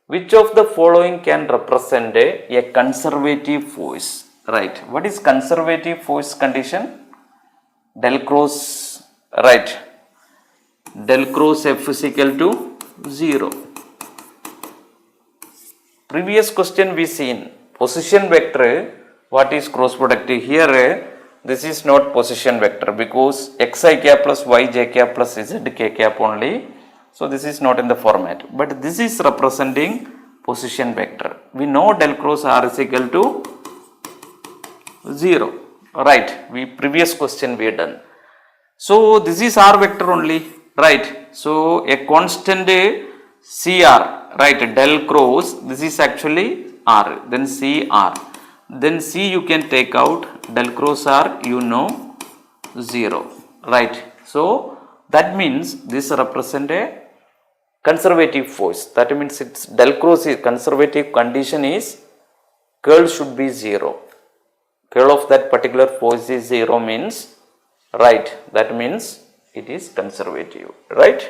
Which of the following can represent a conservative force? Right. What is conservative force condition? Del cross, right. Del cross F is equal to 0. Previous question we seen position vector. What is cross product? Here this is not position vector because xi cap plus yj cap plus zk cap only. So this is not in the format, but this is representing position vector. We know del cross r is equal to 0. Right. Previous question we done. So this is r vector only. Right. So a constant CR, right, del cross, this is actually R, then CR. Then C you can take out, del cross R, you know, 0, right. So that means this represent a conservative force. That means its del cross is conservative condition is curl should be 0. Curl of that particular force is 0 means, right, that means it is conservative, right.